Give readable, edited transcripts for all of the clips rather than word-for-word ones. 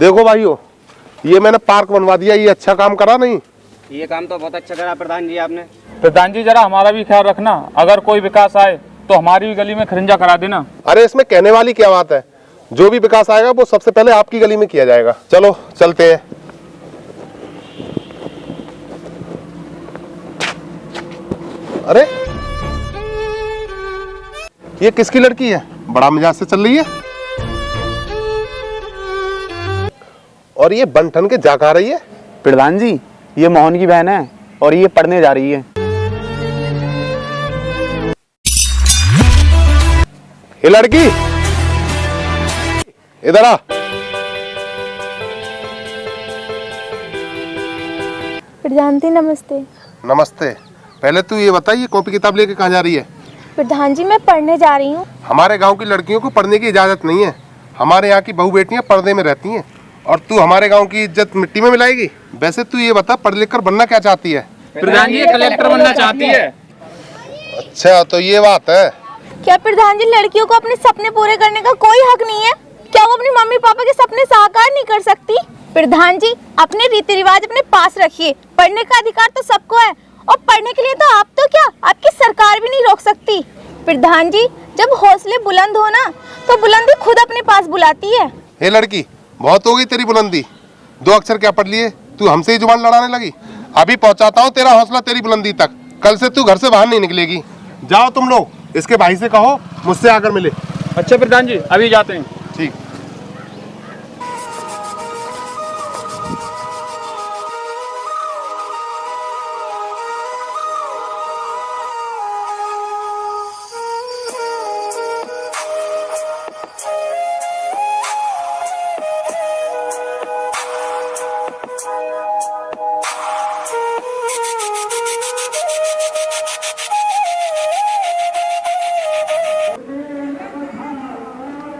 देखो भाइयों, ये मैंने पार्क बनवा दिया, ये अच्छा काम करा नहीं? ये काम तो बहुत अच्छा करा प्रधान जी आपने। प्रधान जी जरा हमारा भी ख्याल रखना, अगर कोई विकास आए तो हमारी भी गली में खरिंजा करा देना। अरे इसमें कहने वाली क्या बात है, जो भी विकास आएगा वो सबसे पहले आपकी गली में किया जाएगा। चलो चलते हैं। अरे ये किसकी लड़की है, बड़ा मिजाज से चल रही है, और ये बंठन के जा कहाँ रही है? प्रधान जी ये मोहन की बहन है और ये पढ़ने जा रही है। ये लड़की इधर आ। प्रधान जी नमस्ते। नमस्ते। पहले तू ये बता, ये कॉपी किताब लेके कहाँ जा रही है? प्रधान जी मैं पढ़ने जा रही हूँ। हमारे गांव की लड़कियों को पढ़ने की इजाजत नहीं है। हमारे यहाँ की बहू बेटियां पर्दे में रहती हैं, और तू हमारे गांव की इज्जत मिट्टी में मिलाएगी? वैसे तू ये बता, पढ़ लिख कर बनना क्या चाहती है? प्रधान जी कलेक्टर बनना चाहती है। अच्छा तो ये बात है। क्या प्रधान जी लड़कियों को अपने सपने पूरे करने का कोई हक नहीं है? क्या वो अपनी मम्मी पापा के सपने साकार नहीं कर सकती? प्रधान जी अपने रीति रिवाज अपने पास रखिए, पढ़ने का अधिकार तो सबको है, और पढ़ने के लिए तो आप तो क्या, आपकी सरकार भी नहीं रोक सकती। प्रधान जी जब हौसले बुलंद हो ना, तो बुलंदी खुद अपने पास बुलाती है। हे लड़की, बहुत हो गई तेरी बुलंदी। 2 अक्षर क्या पढ़ लिए, तू हमसे ही जुबान लड़ाने लगी। अभी पहुंचाता हूँ तेरा हौसला तेरी बुलंदी तक। कल से तू घर से बाहर नहीं निकलेगी। जाओ तुम लोग, इसके भाई से कहो मुझसे आकर मिले। अच्छा प्रधान जी अभी जाते हैं। ठीक।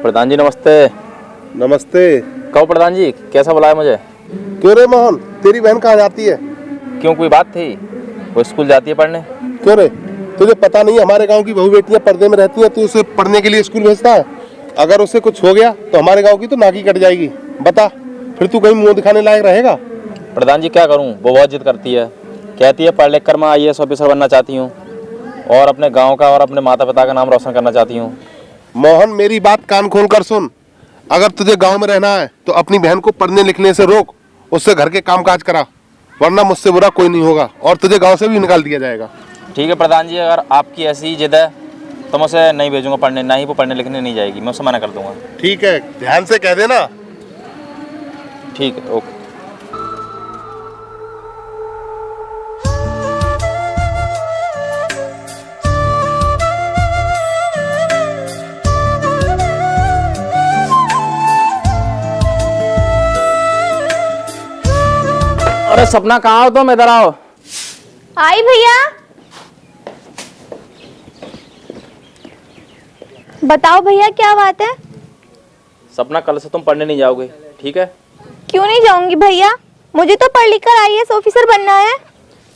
प्रधान जी नमस्ते। नमस्ते। कहो प्रधान जी कैसा बुलाया मुझे? क्यों रे मोहन, तेरी बहन कहाँ जाती है? क्यों कोई बात थी? वो स्कूल जाती है पढ़ने। क्यों रे, तुझे पता नहीं हमारे गांव की बहू बेटियां पर्दे में रहती हैं, तू उसे पढ़ने के लिए स्कूल भेजता है? अगर उसे कुछ हो गया तो हमारे गांव की तो नाकी कट जाएगी। बता, फिर तू कहीं मुंह दिखाने लायक रहेगा? प्रधान जी क्या करूं, वो बहुत जिद करती है, कहती है पढ़ लिख कर मैं IAS ऑफिसर बनना चाहती हूँ और अपने गाँव का और अपने माता पिता का नाम रोशन करना चाहती हूँ। मोहन मेरी बात कान खोल कर सुन, अगर तुझे गांव में रहना है तो अपनी बहन को पढ़ने लिखने से रोक, उससे घर के काम काज करा, वरना मुझसे बुरा कोई नहीं होगा और तुझे गांव से भी निकाल दिया जाएगा। ठीक है प्रधान जी, अगर आपकी ऐसी जिद है तो मैं उसे नहीं भेजूंगा पढ़ने, ना ही वो पढ़ने लिखने नहीं जाएगी, मैं उसे मना कर दूंगा। ठीक है, ध्यान से कह देना। ठीक है, ओके। अरे सपना कहाँ हो तुम, इधर आओ। आई भैया। बताओ भैया क्या बात है? सपना कल से तुम पढ़ने नहीं जाओगे, ठीक है? क्यों नहीं जाऊंगी भैया, मुझे तो पढ़ लिख कर IAS ऑफिसर बनना है।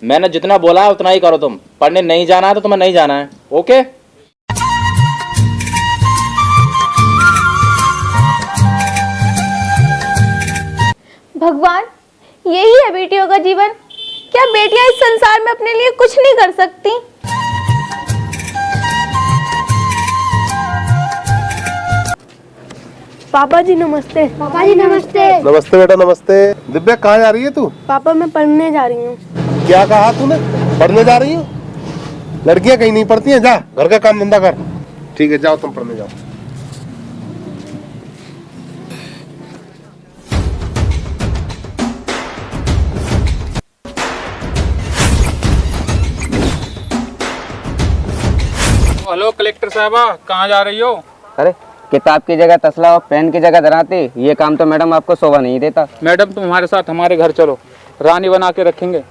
मैंने जितना बोला है उतना ही करो, तुम पढ़ने नहीं जाना है तो तुम्हें नहीं जाना है, ओके? भगवान यही है बेटियों का जीवन, क्या बेटियां इस संसार में अपने लिए कुछ नहीं कर सकती? पापा जी नमस्ते। पापा जी नमस्ते। नमस्ते बेटा नमस्ते। दिव्या कहाँ जा रही है तू? पापा मैं पढ़ने जा रही हूँ। क्या कहा तूने, पढ़ने जा रही हो? लड़कियां कहीं नहीं पढ़ती हैं, जा घर का काम धंधा कर। ठीक है जाओ, तुम पढ़ने जाओ। हेलो कलेक्टर साहबा, कहाँ जा रही हो? अरे किताब की जगह तसला और पेन की जगह दराती, ये काम तो मैडम आपको शोभा नहीं देता। मैडम तुम हमारे साथ हमारे घर चलो, रानी बना के रखेंगे।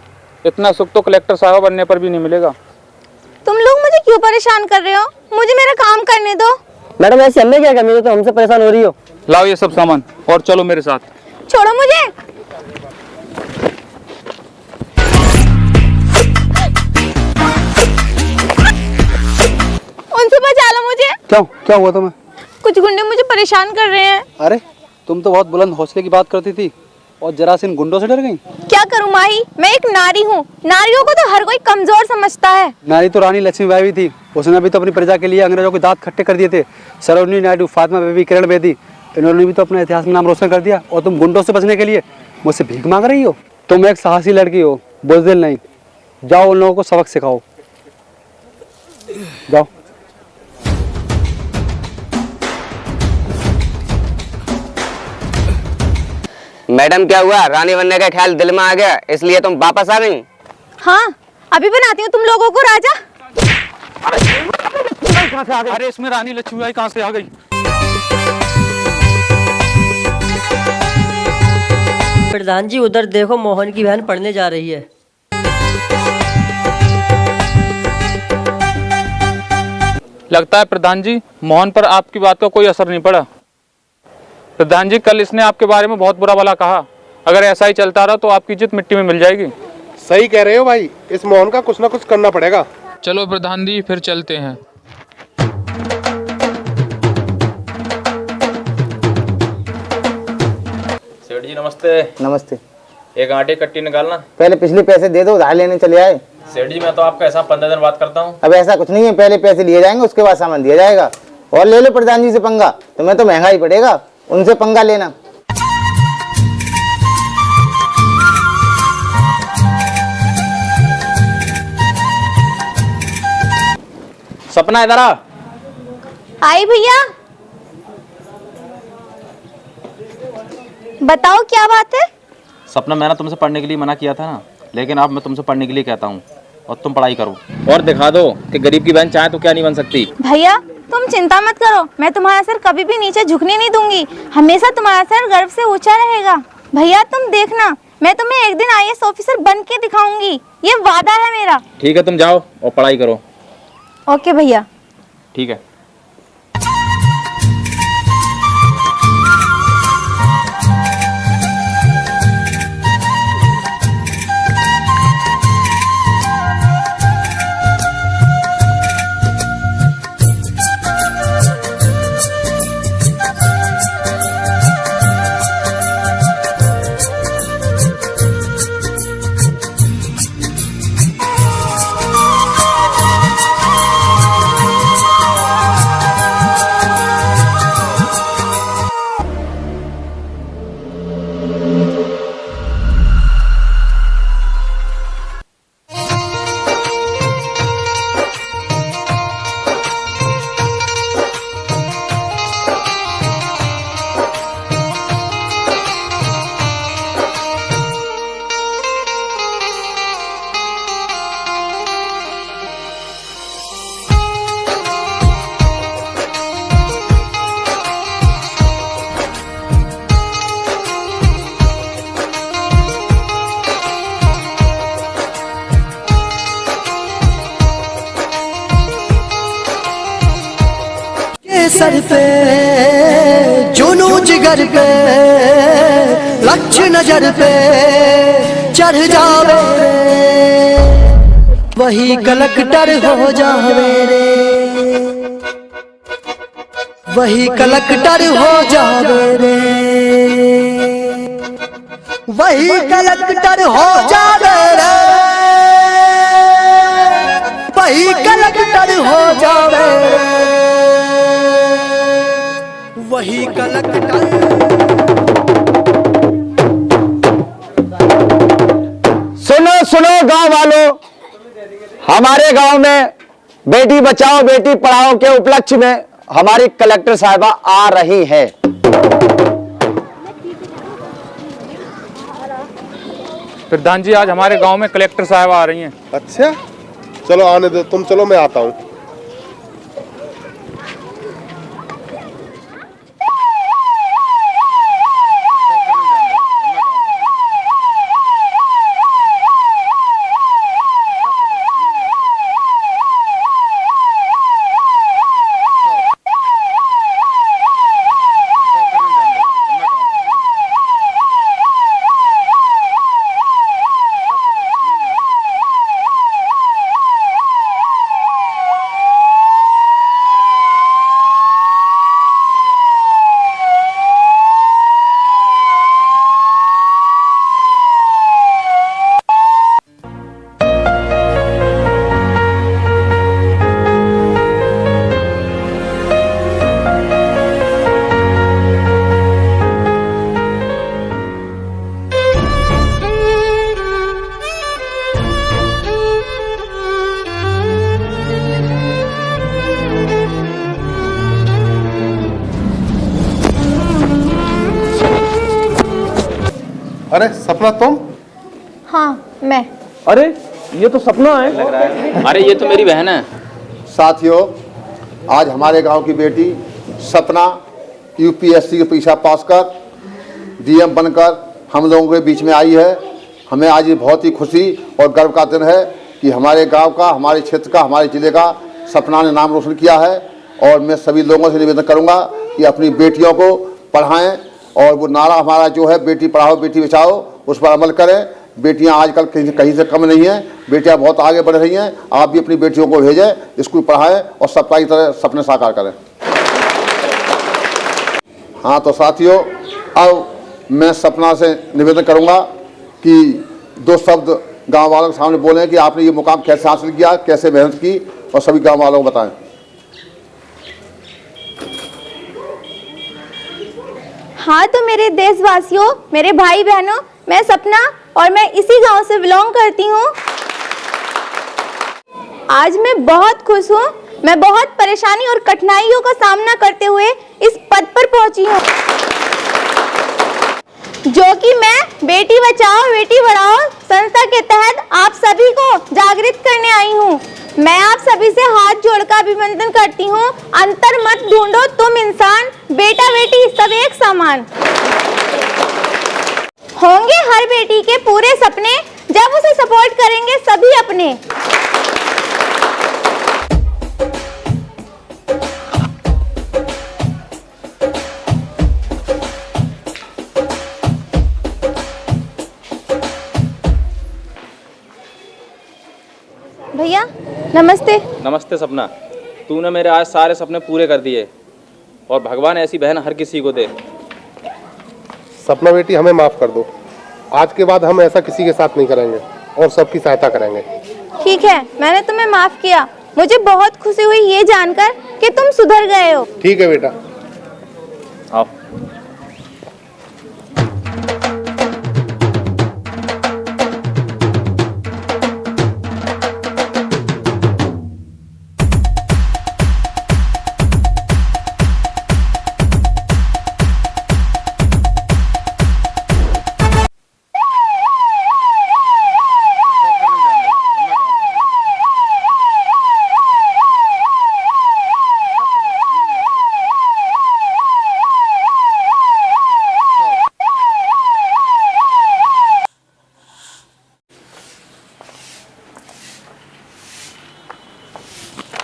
इतना सुख तो कलेक्टर साहब बनने पर भी नहीं मिलेगा। तुम लोग मुझे क्यों परेशान कर रहे हो? मुझे मेरा काम करने दो। मैडम ऐसे हमें क्या कमी, तो हमसे परेशान हो रही हो। लाओ ये सब सामान और चलो मेरे साथ। छोड़ो मुझे। उनसे बचा लो मुझे। क्यों, क्या हुआ तुम्हें? कुछ गुंडे मुझे परेशान कर रहे हैं। अरे तुम तो बहुत बुलंद हौसले की बात करती थी और जरा से इन गुंडों से डर गई। क्या करूं माही, मैं एक नारी हूँ। नारियों को तो हर कोई कमजोर समझता है। नारी तो रानी लक्ष्मीबाई भी थी, उसने भी तो अपनी प्रजा के लिए अंग्रेजों के दांत खट्टे कर दिए थे। सरोजिनी नायडू, फातिमा बीबी, किरण बेदी, इन्होंने भी तो अपने इतिहास में नाम रोशन कर दिया। और तुम गुंडों से बचने के लिए मुझसे भीख मांग रही हो। तुम एक साहसी लड़की हो, बुज़दिल नहीं। जाओ उन लोगों को सबक सिखाओ, जाओ। मैडम क्या हुआ, रानी बनने का ख्याल दिल में आ गया इसलिए तुम वापस आ गई? हाँ, अभी बनाती हूँ तुम लोगों को राजा। अरे इसमें रानी लक्ष्मीबाई कहाँ से आ गई? प्रधान जी उधर देखो, मोहन की बहन पढ़ने जा रही है। लगता है प्रधान जी मोहन पर आपकी बात का कोई असर नहीं पड़ा। प्रधान जी कल इसने आपके बारे में बहुत बुरा भला कहा। अगर ऐसा ही चलता रहा तो आपकी इज्जत मिट्टी में मिल जाएगी। सही कह रहे हो भाई, इस मोहन का कुछ ना कुछ करना पड़ेगा। चलो प्रधान जी फिर चलते हैं। सेठ जी नमस्ते। नमस्ते। एक आटे कट्टी निकालना। पहले पिछले पैसे दे दो, उधार लेने चले आए। सेठ जी मैं तो आपका ऐसा 15 दिन बात करता हूँ। अब ऐसा कुछ नहीं है, पहले पैसे लिए जाएंगे उसके बाद सामान दिया जाएगा। और ले लो प्रधान जी से पंगा, तुम्हें तो महंगा ही पड़ेगा, उनसे पंगा लेना। सपना इधर आ। आई भैया, बताओ क्या बात है। सपना मैंने तुमसे पढ़ने के लिए मना किया था ना, लेकिन अब मैं तुमसे पढ़ने के लिए कहता हूँ और तुम पढ़ाई करो और दिखा दो कि गरीब की बहन चाहे तो क्या नहीं बन सकती। भैया तुम चिंता मत करो, मैं तुम्हारा सर कभी भी नीचे झुकने नहीं दूंगी। हमेशा तुम्हारा सर गर्व से ऊंचा रहेगा। भैया तुम देखना, मैं तुम्हें एक दिन आईएएस ऑफिसर बन के दिखाऊंगी, ये वादा है मेरा। ठीक है तुम जाओ और पढ़ाई करो। ओके भैया। ठीक है। सर पे जुनू जिगर पे लक्ष्य नजर पे चढ़ जावे रे, वही कलेक्टर हो जावे रे, वही कलेक्टर हो जावे रे, वही कलेक्टर हो जावे रे, वही कलेक्टर हो जावे रे, वही कलेक्टर। सुनो सुनो गांव वालों, हमारे गांव में बेटी बचाओ बेटी पढ़ाओ के उपलक्ष्य में हमारी कलेक्टर साहिबा आ रही है। प्रधान जी आज हमारे गांव में कलेक्टर साहब आ रही हैं। अच्छा चलो आने दो, तुम चलो मैं आता हूँ। अरे सपना तुम? हाँ मैं। अरे ये तो सपना है। अरे ये तो मेरी बहन है। साथियों, आज हमारे गांव की बेटी सपना यूपीएससी की परीक्षा पास कर डीएम बनकर हम लोगों के बीच में आई है। हमें आज ये बहुत ही खुशी और गर्व का दिन है कि हमारे गांव का, हमारे क्षेत्र का, हमारे ज़िले का सपना ने नाम रोशन किया है। और मैं सभी लोगों से निवेदन करूंगा कि अपनी बेटियों को पढ़ाएं और वो नारा हमारा जो है बेटी पढ़ाओ बेटी बचाओ, उस पर अमल करें। बेटियां आजकल कहीं से कम नहीं हैं, बेटियां बहुत आगे बढ़ रही हैं। आप भी अपनी बेटियों को भेजें, स्कूल पढ़ाएं और सपना की तरह सपने साकार करें। हाँ तो साथियों, अब मैं सपना से निवेदन करूंगा कि 2 शब्द गांव वालों के सामने बोलें कि आपने ये मुकाम कैसे हासिल किया, कैसे मेहनत की, और सभी गांव वालों को बताएं। हाँ तो मेरे देशवासियों, मेरे भाई बहनों, मैं सपना और मैं इसी गांव से बिलोंग करती हूँ। आज मैं बहुत खुश हूँ। मैं बहुत परेशानी और कठिनाइयों का सामना करते हुए इस पद पर पहुंची हूँ, जो कि मैं बेटी बचाओ बेटी पढ़ाओ संस्था के तहत आप सभी को जागृत करने आई हूँ। मैं आप सभी से हाथ जोड़कर अभिनंदन करती हूँ। अंतर मत ढूंढो तुम इंसान, बेटा बेटी सब एक समान। होंगे हर बेटी के पूरे सपने जब उसे सपोर्ट करेंगे सभी अपने। भैया नमस्ते। नमस्ते सपना, तूने मेरे आज सारे सपने पूरे कर दिए और भगवान ऐसी बहन हर किसी को दे। सपना बेटी, हमें माफ कर दो। आज के बाद हम ऐसा किसी के साथ नहीं करेंगे और सबकी सहायता करेंगे। ठीक है, मैंने तुम्हें माफ किया। मुझे बहुत खुशी हुई ये जानकर कि तुम सुधर गए हो। ठीक है बेटा, आओ।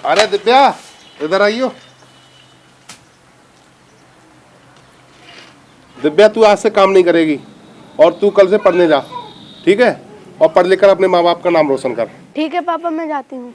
अरे दिव्या इधर आइयो। दिव्या, तू आज से काम नहीं करेगी और तू कल से पढ़ने जा, ठीक है? और पढ़ लिख कर अपने माँ बाप का नाम रोशन कर। ठीक है पापा, मैं जाती हूँ।